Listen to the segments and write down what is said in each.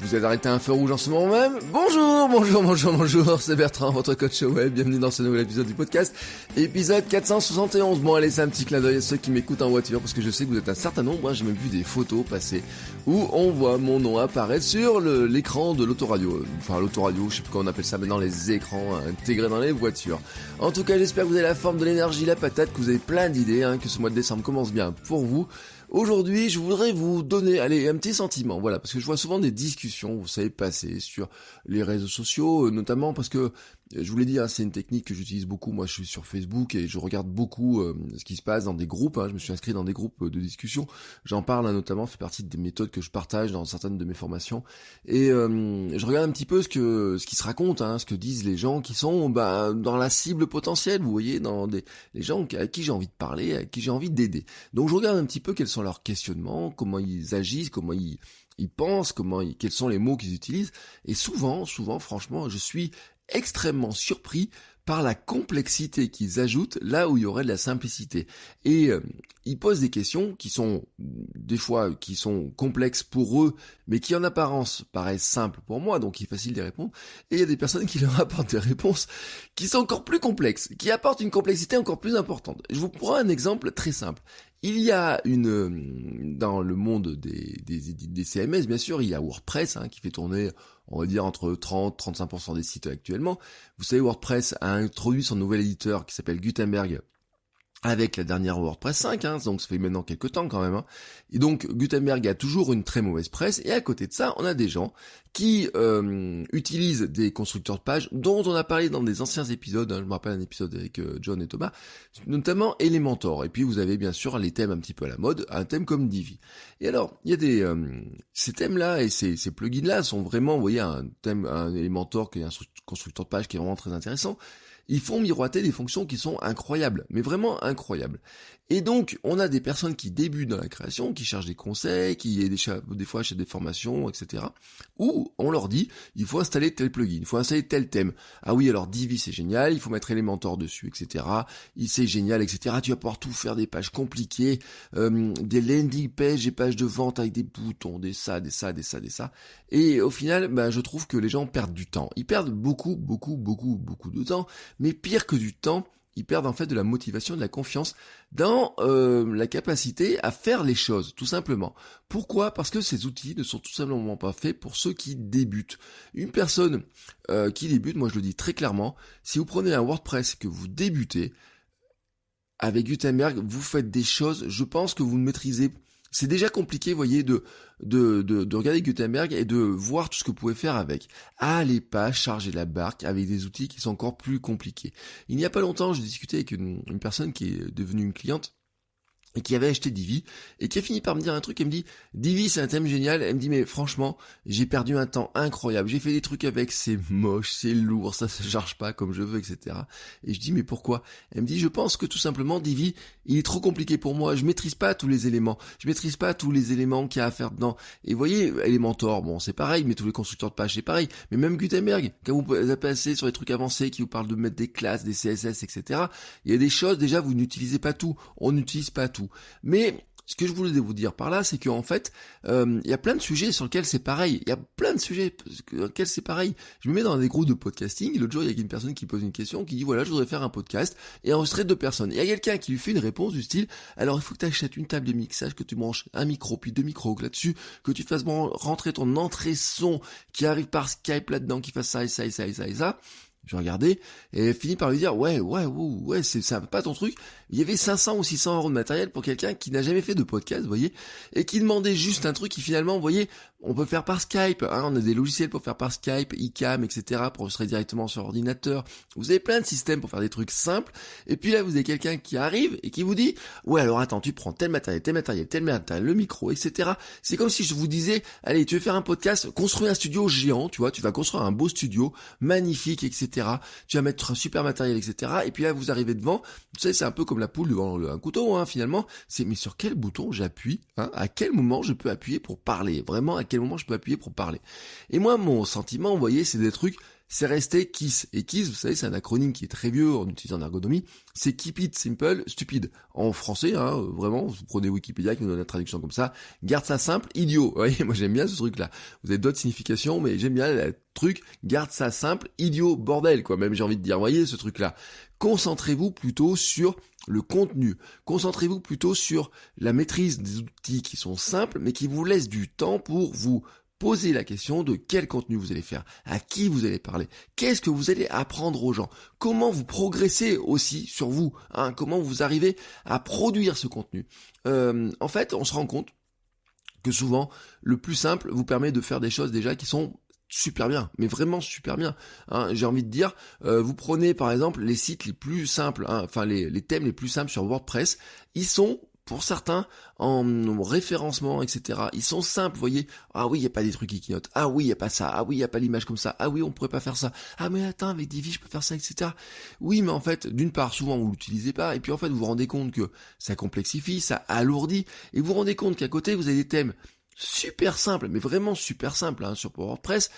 Vous êtes arrêté à un feu rouge en ce moment même? Bonjour, c'est Bertrand, votre coach web, bienvenue dans ce nouvel épisode du podcast, épisode 471. Bon allez, c'est un petit clin d'œil à ceux qui m'écoutent en voiture, parce que je sais que vous êtes un certain nombre, j'ai même vu des photos passer, où on voit mon nom apparaître sur l'écran de l'autoradio, enfin l'autoradio, je sais plus comment on appelle ça maintenant, les écrans intégrés dans les voitures. En tout cas, j'espère que vous avez la forme, de l'énergie, la patate, que vous avez plein d'idées, que ce mois de décembre commence bien pour vous. Aujourd'hui, je voudrais vous donner, un petit sentiment, voilà, parce que je vois souvent des discussions, vous savez, passer sur les réseaux sociaux, notamment parce que, je vous l'ai dit, c'est une technique que j'utilise beaucoup, moi je suis sur Facebook et je regarde beaucoup ce qui se passe dans des groupes, je me suis inscrit dans des groupes de discussion, j'en parle notamment, ça fait partie des méthodes que je partage dans certaines de mes formations, et je regarde un petit peu ce qui se raconte, ce que disent les gens qui sont dans la cible potentielle, vous voyez, dans les gens à qui j'ai envie de parler, à qui j'ai envie d'aider. Donc je regarde un petit peu quels sont leurs questionnements, comment ils agissent, comment ils pensent, quels sont les mots qu'ils utilisent, et souvent, franchement, je suis extrêmement surpris par la complexité qu'ils ajoutent là où il y aurait de la simplicité. Et ils posent des questions qui sont, des fois, qui sont complexes pour eux, mais qui en apparence paraissent simples pour moi, donc il est facile d'y répondre. Et il y a des personnes qui leur apportent des réponses qui sont encore plus complexes, qui apportent une complexité encore plus importante. Je vous prends un exemple très simple. Il y a dans le monde des CMS, bien sûr, il y a WordPress, qui fait tourner, on va dire, entre 30-35% des sites actuellement. Vous savez, WordPress a introduit son nouvel éditeur qui s'appelle Gutenberg, avec la dernière WordPress 5, donc ça fait maintenant quelques temps quand même. Et donc Gutenberg a toujours une très mauvaise presse, et à côté de ça, on a des gens qui utilisent des constructeurs de pages dont on a parlé dans des anciens épisodes, je me rappelle un épisode avec John et Thomas, notamment Elementor. Et puis vous avez bien sûr les thèmes un petit peu à la mode, un thème comme Divi. Et alors, il y a ces thèmes-là et ces plugins-là sont vraiment, vous voyez, un Elementor qui est un constructeur de pages qui est vraiment très intéressant. Ils font miroiter des fonctions qui sont incroyables, mais vraiment incroyables. Et donc, on a des personnes qui débutent dans la création, qui cherchent des conseils, qui des fois achètent des formations, etc. Où on leur dit, il faut installer tel plugin, il faut installer tel thème. Ah oui, alors Divi c'est génial, il faut mettre Elementor dessus, etc. C'est génial, etc. Tu vas pouvoir tout faire, des pages compliquées, des landing pages, des pages de vente avec des boutons, des ça. Et au final, je trouve que les gens perdent du temps. Ils perdent beaucoup de temps. Mais pire que du temps, ils perdent en fait de la motivation, de la confiance dans la capacité à faire les choses, tout simplement. Pourquoi ? Parce que ces outils ne sont tout simplement pas faits pour ceux qui débutent. Une personne qui débute, moi je le dis très clairement, si vous prenez un WordPress que vous débutez, avec Gutenberg, vous faites des choses, je pense que vous ne maîtrisez. C'est déjà compliqué, vous voyez, de regarder Gutenberg et de voir tout ce que vous pouvez faire avec. Allez pas charger la barque avec des outils qui sont encore plus compliqués. Il n'y a pas longtemps, je discutais avec une personne qui est devenue une cliente et qui avait acheté Divi, et qui a fini par me dire un truc. Elle me dit, Divi c'est un thème génial. Elle me dit, mais franchement, j'ai perdu un temps incroyable, j'ai fait des trucs avec, c'est moche, c'est lourd, ça se charge pas comme je veux, etc. Et je dis, mais pourquoi ? Elle me dit, je pense que tout simplement, Divi, il est trop compliqué pour moi, je maîtrise pas tous les éléments, qu'il y a à faire dedans. Et vous voyez, Elementor, bon c'est pareil, mais tous les constructeurs de pages c'est pareil, mais même Gutenberg, quand vous passez sur les trucs avancés qui vous parlent de mettre des classes, des CSS, etc., il y a des choses, déjà vous n'utilisez pas tout, on n'utilise pas tout. Mais ce que je voulais vous dire par là, c'est qu'en fait, il y a plein de sujets sur lesquels c'est pareil. Je me mets dans des groupes de podcasting, et l'autre jour, il y a une personne qui pose une question, qui dit, voilà, je voudrais faire un podcast, et enregistrer 2 personnes. Et il y a quelqu'un qui lui fait une réponse du style, alors il faut que tu achètes une table de mixage, que tu branches un micro, puis 2 micros là-dessus, que tu fasses rentrer ton entrée son, qui arrive par Skype là-dedans, qui fasse ça et ça et ça et ça et ça. Je regardais, et fini par lui dire, ouais, c'est pas ton truc. Il y avait 500 ou 600 euros de matériel pour quelqu'un qui n'a jamais fait de podcast, vous voyez, et qui demandait juste un truc qui finalement, vous voyez, on peut faire par Skype, on a des logiciels pour faire par Skype, iCam, etc., pour enregistrer directement sur ordinateur. Vous avez plein de systèmes pour faire des trucs simples, et puis là, vous avez quelqu'un qui arrive et qui vous dit, ouais, alors attends, tu prends tel matériel, le micro, etc. C'est comme si je vous disais, allez, tu veux faire un podcast, construis un studio géant, tu vois, tu vas construire un beau studio, magnifique, etc. Tu vas mettre un super matériel, etc. Et puis là, vous arrivez devant, vous savez, c'est un peu comme la poule devant un couteau, finalement. C'est, mais sur quel bouton j'appuie, à quel moment je peux appuyer pour parler, vraiment, à quel moment je peux appuyer pour parler. Et moi, mon sentiment, vous voyez, c'est des trucs c'est resté KISS. Et KISS, vous savez, c'est un acronyme qui est très vieux, en utilisant en ergonomie, c'est Keep It Simple, Stupid. En français, vraiment, vous prenez Wikipédia qui nous donne la traduction comme ça, garde ça simple, idiot. Vous voyez, moi j'aime bien ce truc-là. Vous avez d'autres significations, mais j'aime bien le truc, garde ça simple, idiot, bordel, quoi. Même j'ai envie de dire, voyez ce truc-là. Concentrez-vous plutôt sur le contenu. Concentrez-vous plutôt sur la maîtrise des outils qui sont simples, mais qui vous laissent du temps pour vous poser la question de quel contenu vous allez faire, à qui vous allez parler, qu'est-ce que vous allez apprendre aux gens, comment vous progressez aussi sur vous, comment vous arrivez à produire ce contenu. En fait, on se rend compte que souvent, le plus simple vous permet de faire des choses déjà qui sont super bien, mais vraiment super bien. J'ai envie de dire, vous prenez par exemple les sites les plus simples, les thèmes les plus simples sur WordPress, ils sont pour certains, en référencement, etc. Ils sont simples, vous voyez. Ah oui, il n'y a pas des trucs qui clignotent. Ah oui, il n'y a pas ça. Ah oui, il n'y a pas l'image comme ça. Ah oui, on pourrait pas faire ça. Ah mais attends, avec Divi, je peux faire ça, etc. Oui, mais en fait, d'une part, souvent, vous l'utilisez pas. Et puis en fait, vous vous rendez compte que ça complexifie, ça alourdit. Et vous vous rendez compte qu'à côté, vous avez des thèmes super simples, mais vraiment super simples, sur WordPress,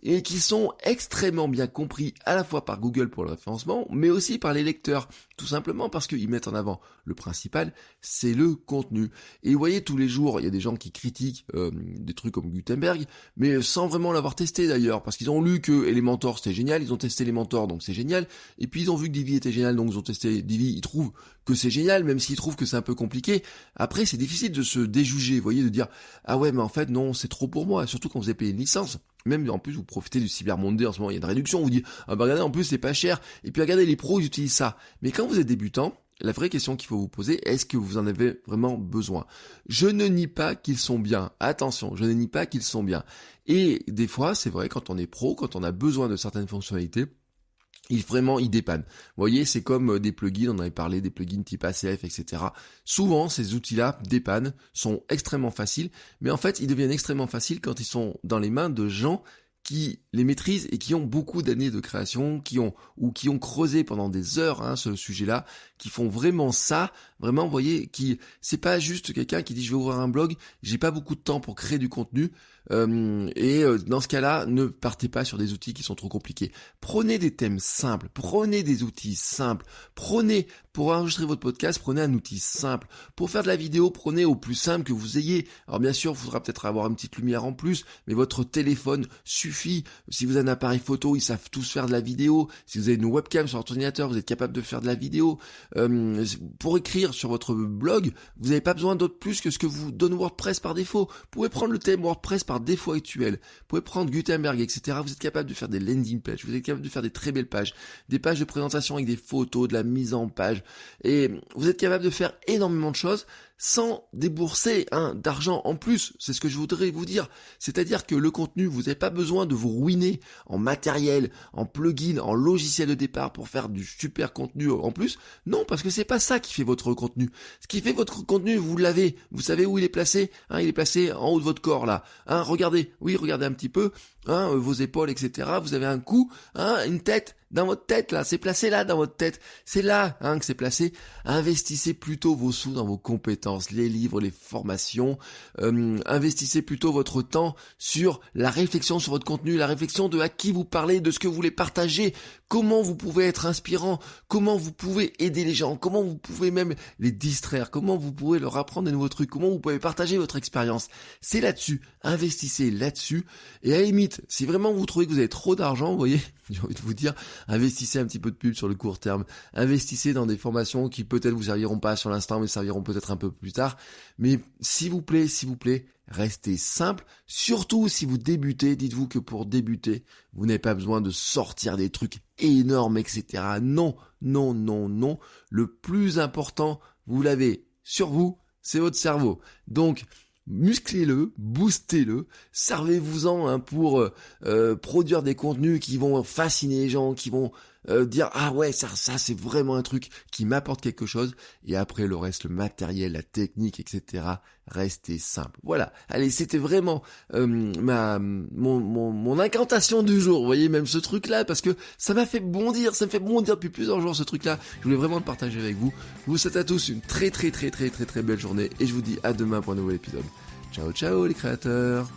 et qui sont extrêmement bien compris à la fois par Google pour le référencement, mais aussi par les lecteurs, tout simplement parce qu'ils mettent en avant le principal, c'est le contenu. Et vous voyez, tous les jours, il y a des gens qui critiquent des trucs comme Gutenberg, mais sans vraiment l'avoir testé d'ailleurs, parce qu'ils ont lu que Elementor c'était génial, ils ont testé Elementor, donc c'est génial, et puis ils ont vu que Divi était génial, donc ils ont testé Divi, ils trouvent que c'est génial, même s'ils trouvent que c'est un peu compliqué. Après, c'est difficile de se déjuger, vous voyez, de dire « Ah ouais, mais en fait, non, c'est trop pour moi », surtout quand vous avez payé une licence. Même en plus vous profitez du Cyber Monday en ce moment, il y a une réduction, on vous dit ah bah regardez en plus c'est pas cher, et puis regardez les pros ils utilisent ça. Mais quand vous êtes débutant, la vraie question qu'il faut vous poser, est-ce que vous en avez vraiment besoin? Je ne nie pas qu'ils sont bien, attention, je ne nie pas qu'ils sont bien. Et des fois c'est vrai, quand on est pro, quand on a besoin de certaines fonctionnalités, il dépanne. Vous voyez, c'est comme des plugins, on avait parlé des plugins type ACF, etc. Souvent, ces outils-là dépannent, sont extrêmement faciles, mais en fait, ils deviennent extrêmement faciles quand ils sont dans les mains de gens qui les maîtrisent et qui ont beaucoup d'années de création, qui ont creusé pendant des heures ce sujet-là, qui font vraiment ça, vraiment, vous voyez, c'est pas juste quelqu'un qui dit je vais ouvrir un blog, j'ai pas beaucoup de temps pour créer du contenu, dans ce cas-là, ne partez pas sur des outils qui sont trop compliqués. Prenez des thèmes simples, prenez des outils simples, pour enregistrer votre podcast, prenez un outil simple. Pour faire de la vidéo, prenez au plus simple que vous ayez. Alors bien sûr, il faudra peut-être avoir une petite lumière en plus, mais votre téléphone suffit. Si vous avez un appareil photo, ils savent tous faire de la vidéo. Si vous avez une webcam sur votre ordinateur, vous êtes capable de faire de la vidéo. Pour écrire sur votre blog, vous n'avez pas besoin d'autre plus que ce que vous donne WordPress par défaut. Vous pouvez prendre le thème WordPress par défaut actuel. Vous pouvez prendre Gutenberg, etc. Vous êtes capable de faire des landing pages. Vous êtes capable de faire des très belles pages. Des pages de présentation avec des photos, de la mise en page. Et vous êtes capable de faire énormément de choses sans débourser d'argent en plus. C'est ce que je voudrais vous dire. C'est-à-dire que le contenu, vous n'avez pas besoin de vous ruiner en matériel, en plugin, en logiciel de départ pour faire du super contenu en plus. Non, parce que c'est pas ça qui fait votre contenu. Ce qui fait votre contenu, vous l'avez. Vous savez où il est placé. Il est placé en haut de votre corps là. Regardez un petit peu. Vos épaules, etc. Vous avez un cou, une tête. Dans votre tête, là, c'est placé là, dans votre tête. C'est là, que c'est placé. Investissez plutôt vos sous dans vos compétences, les livres, les formations. Investissez plutôt votre temps sur la réflexion sur votre contenu, la réflexion de à qui vous parlez, de ce que vous voulez partager, comment vous pouvez être inspirant, comment vous pouvez aider les gens, comment vous pouvez même les distraire, comment vous pouvez leur apprendre des nouveaux trucs, comment vous pouvez partager votre expérience. C'est là-dessus. Investissez là-dessus. Et à la limite, si vraiment vous trouvez que vous avez trop d'argent, vous voyez, j'ai envie de vous dire, investissez un petit peu de pub sur le court terme, investissez dans des formations qui peut-être vous serviront pas sur l'instant, mais serviront peut-être un peu plus tard. Mais s'il vous plaît, restez simple. Surtout si vous débutez, dites-vous que pour débuter, vous n'avez pas besoin de sortir des trucs énormes, etc. Non. Le plus important, vous l'avez sur vous, c'est votre cerveau. Donc, musclez-le, boostez-le, servez-vous-en pour produire des contenus qui vont fasciner les gens, qui vont dire ah ouais ça c'est vraiment un truc qui m'apporte quelque chose, et après le reste, le matériel, la technique, etc. Restez simple. Voilà. Allez, c'était vraiment mon incantation du jour. Vous voyez, même ce truc-là, parce que ça me fait bondir depuis plusieurs jours ce truc-là. Je voulais vraiment le partager avec vous. Je vous souhaite à tous une très belle journée, et je vous dis à demain pour un nouvel épisode. Ciao les créateurs.